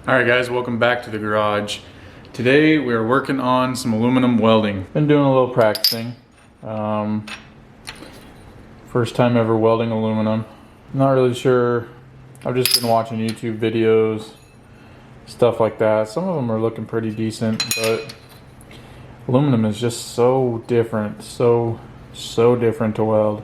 Alright guys, welcome back to the garage. Today we are working on some aluminum welding. Been doing a little practicing. First time ever welding aluminum. Not really sure. I've just been watching YouTube videos, stuff like that. Some of them are looking pretty decent, but aluminum is just so different, so different to weld.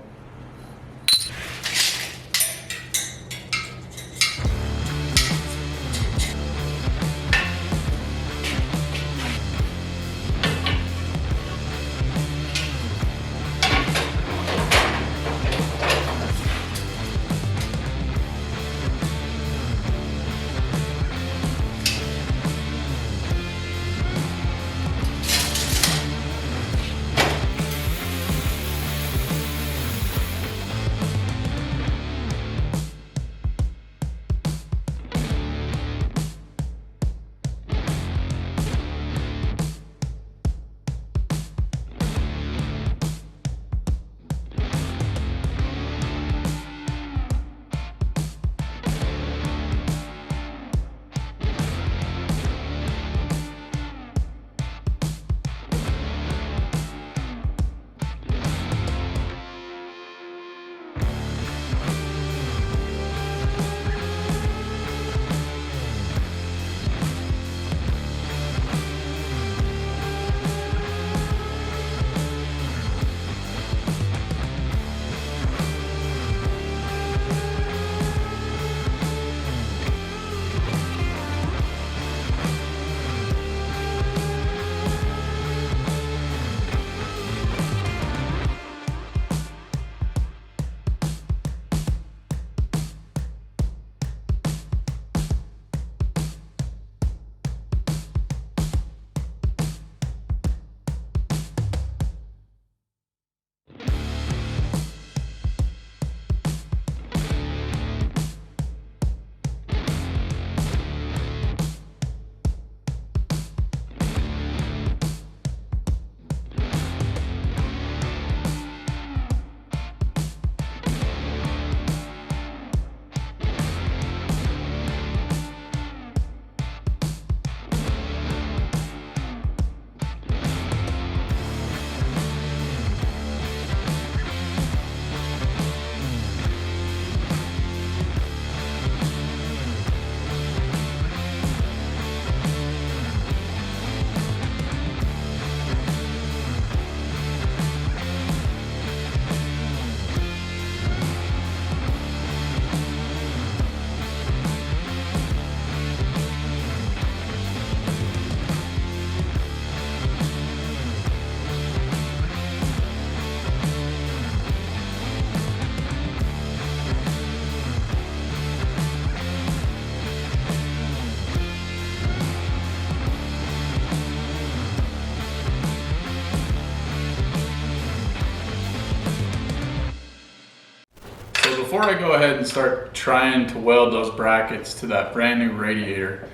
Before I go ahead and start trying to weld those brackets to that brand new radiator,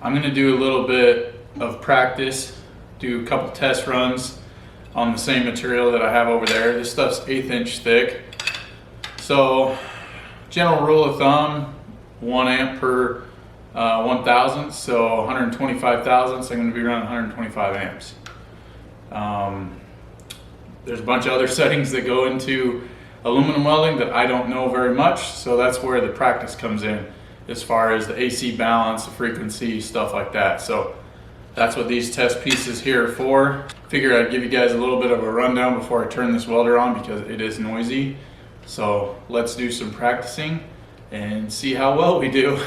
I'm going to do a little bit of practice, do a couple test runs on the same material that I have over there. This stuff's 1/8 inch thick. So general rule of thumb, 1 amp per 1,000, so 125 thousandths, I'm going to be running 125 amps. There's a bunch of other settings that go into aluminum welding that I don't know very much, so that's where the practice comes in as far as the AC balance, the frequency, stuff like that. So that's what these test pieces here are for. Figured I'd give you guys a little bit of a rundown before I turn this welder on because it is noisy. So let's do some practicing and see how well we do.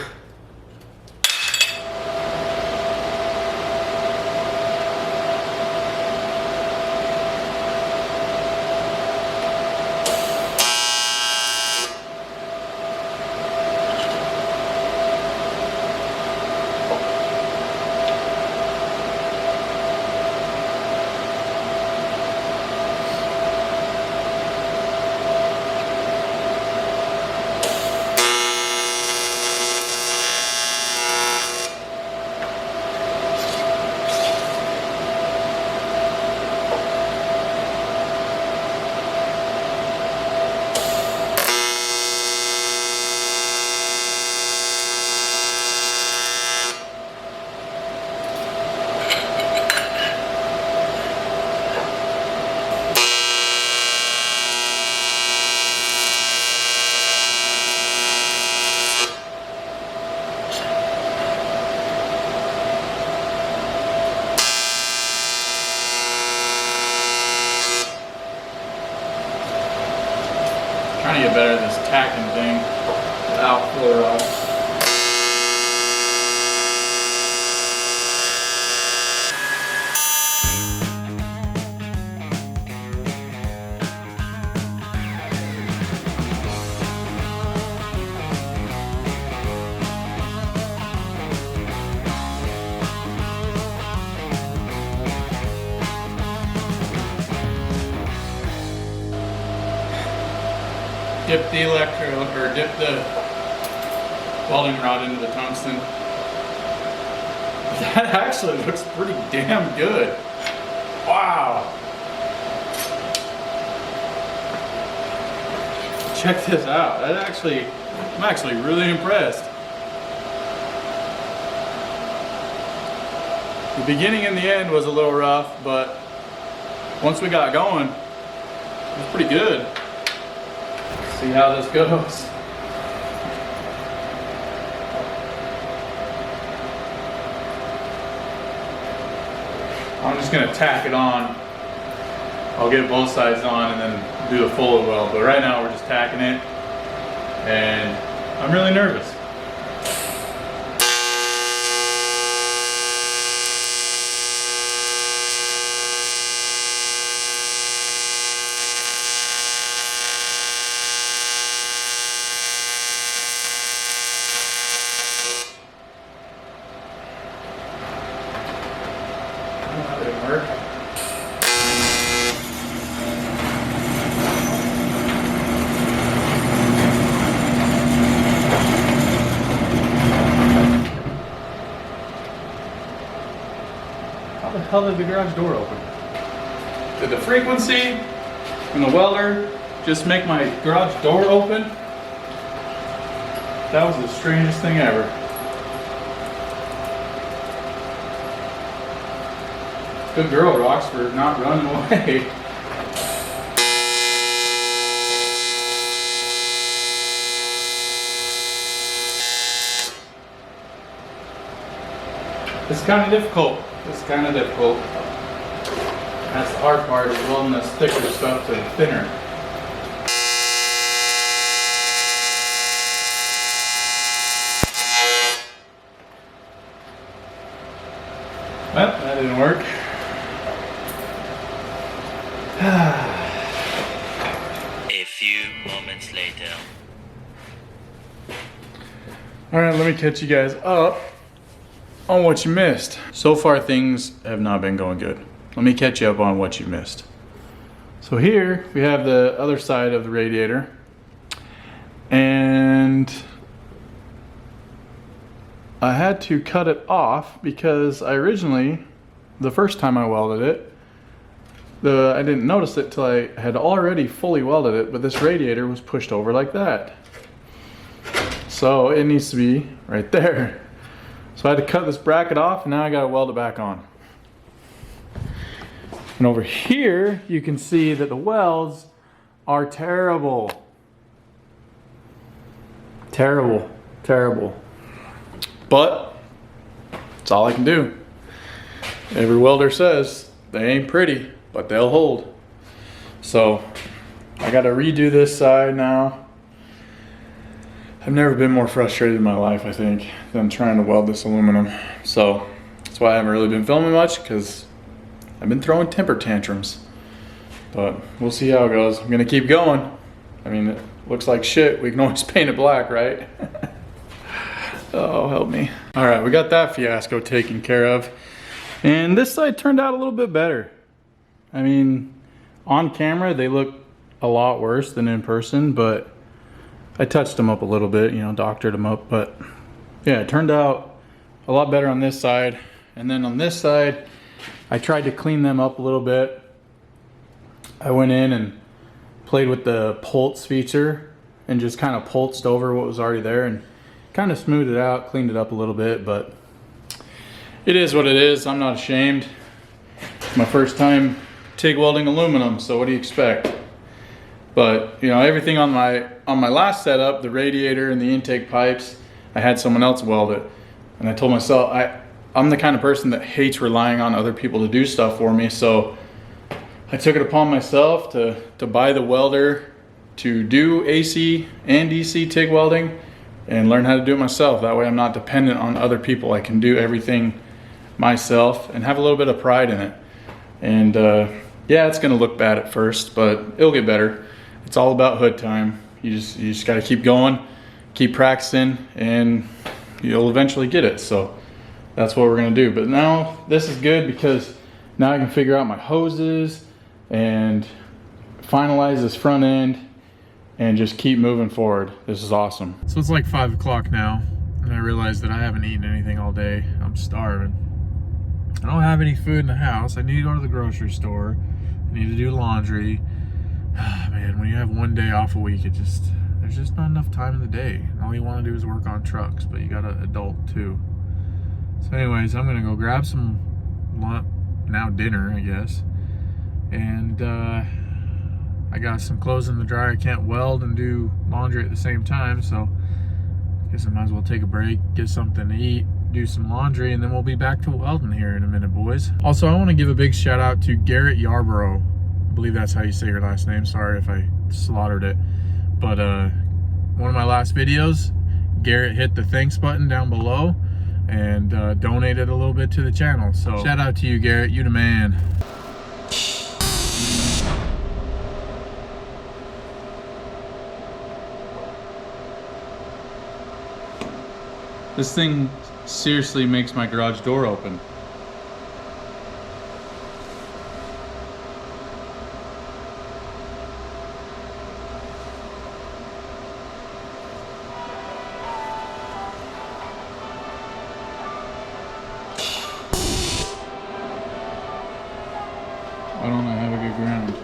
Trying to get better at this tacking thing without floor rods. Dip the dip the welding rod into the tungsten. That actually looks pretty damn good. Wow. Check this out. I'm actually really impressed. The beginning and the end was a little rough, but once we got going, it was pretty good. See how this goes. I'm just gonna tack it on. I'll get both sides on and then do the full weld. But right now we're just tacking it, and I'm really nervous. That didn't work. How the hell did the garage door open? Did the frequency and the welder just make my garage door open? That was the strangest thing ever. Good girl, Rocks, for not running away. It's kind of difficult. That's the hard part, is welding this thicker stuff to thinner. Well, that didn't work. A few moments later. Alright, let me catch you guys up on what you missed. So far things have not been going good. Let me catch you up on what you missed. So here we have the other side of the radiator, and I had to cut it off because I originally, the first time I welded it, I didn't notice it till I had already fully welded it, but this radiator was pushed over like that. So it needs to be right there. So I had to cut this bracket off, and now I gotta weld it back on. And over here, you can see that the welds are terrible. Terrible, terrible. But it's all I can do. Every welder says they ain't pretty, but they'll hold. So I gotta redo this side now. I've never been more frustrated in my life, I think, than trying to weld this aluminum. So that's why I haven't really been filming much, because I've been throwing temper tantrums. But we'll see how it goes. I'm gonna keep going. I mean, it looks like shit. We can always paint it black, right? Oh, help me. All right, we got that fiasco taken care of. And this side turned out a little bit better. I mean, on camera, they look a lot worse than in person, but I touched them up a little bit, you know, doctored them up. But yeah, it turned out a lot better on this side. And then on this side, I tried to clean them up a little bit. I went in and played with the pulse feature and just kind of pulsed over what was already there and kind of smoothed it out, cleaned it up a little bit, but it is what it is. I'm not ashamed. It's my first time TIG welding aluminum, so what do you expect? But you know, everything on my last setup, the radiator and the intake pipes, I had someone else weld it. And I told myself, I'm the kind of person that hates relying on other people to do stuff for me, so I took it upon myself to buy the welder to do AC and DC TIG welding and learn how to do it myself. That way I'm not dependent on other people. I can do everything myself and have a little bit of pride in it. And yeah, it's gonna look bad at first, but it'll get better. It's all about hood time. You just gotta keep going, keep practicing, and you'll eventually get it. So that's what we're gonna do. But now this is good because now I can figure out my hoses and finalize this front end and just keep moving forward. This is awesome. So it's like 5 o'clock now, and I realized that I haven't eaten anything all day. I'm starving. I don't have any food in the house. I need to go to the grocery store. I need to do laundry. Man, when you have one day off a week, there's just not enough time in the day. All you want to do is work on trucks, but you got an adult too. So anyways, I'm gonna go grab some dinner, I guess. And I got some clothes in the dryer. I can't weld and do laundry at the same time, so I guess I might as well take a break, get something to eat, do some laundry, and then we'll be back to welding here in a minute, boys. Also, I want to give a big shout out to Garrett Yarborough. I believe that's how you say your last name. Sorry if I slaughtered it. But one of my last videos, Garrett hit the thanks button down below and donated a little bit to the channel. So shout out to you, Garrett. You the man. This thing seriously makes my garage door open. Why don't I have a good ground?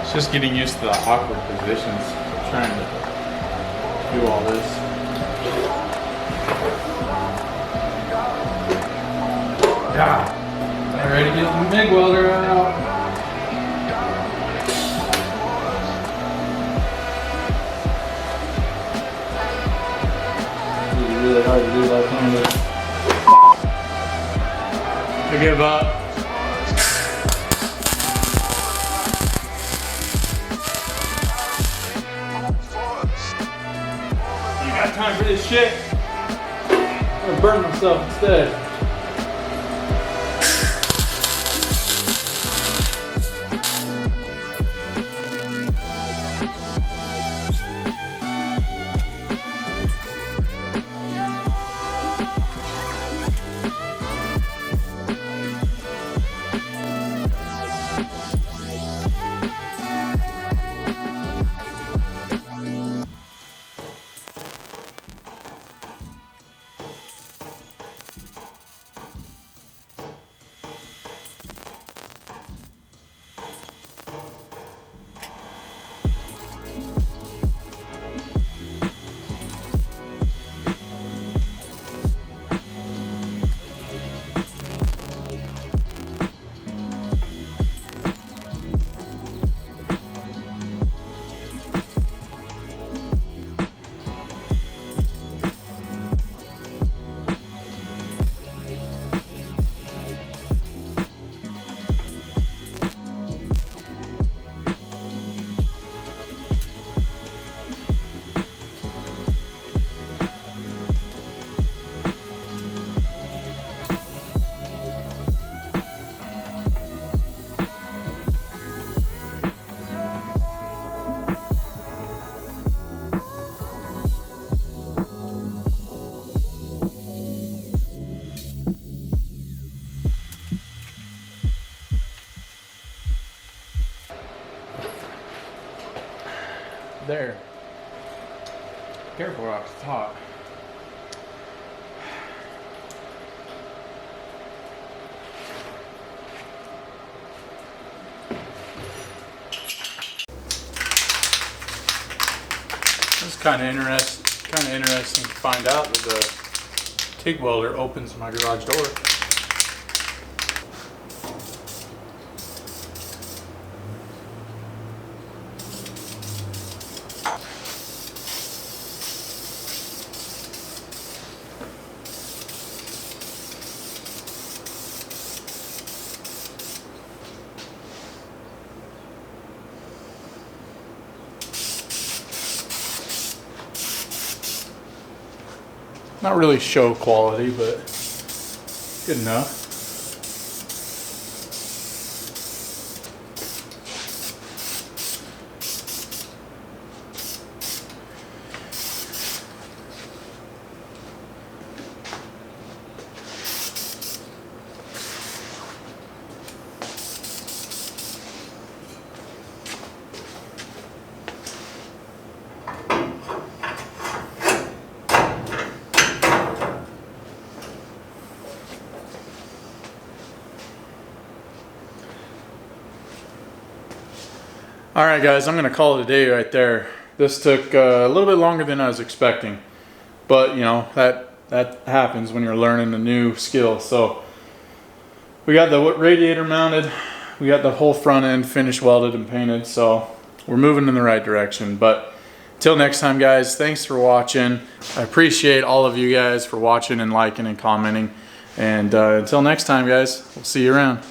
It's just getting used to the awkward positions. I'm trying to do all this. Yeah. I'm ready to get the MIG welder out. This is really hard to do left-handed. I give up. Time for this shit. I'm gonna burn myself instead. There. Careful, Rock's hot. is kind of interesting to find out that the TIG welder opens my garage door. Not really show quality, but good enough. All right, guys, I'm gonna call it a day right there. This took a little bit longer than I was expecting, but you know, that happens when you're learning a new skill. So we got the radiator mounted, we got the whole front end finished, welded and painted, so we're moving in the right direction. But till next time, guys, thanks for watching. I appreciate all of you guys for watching and liking and commenting. And until next time, guys, we'll see you around.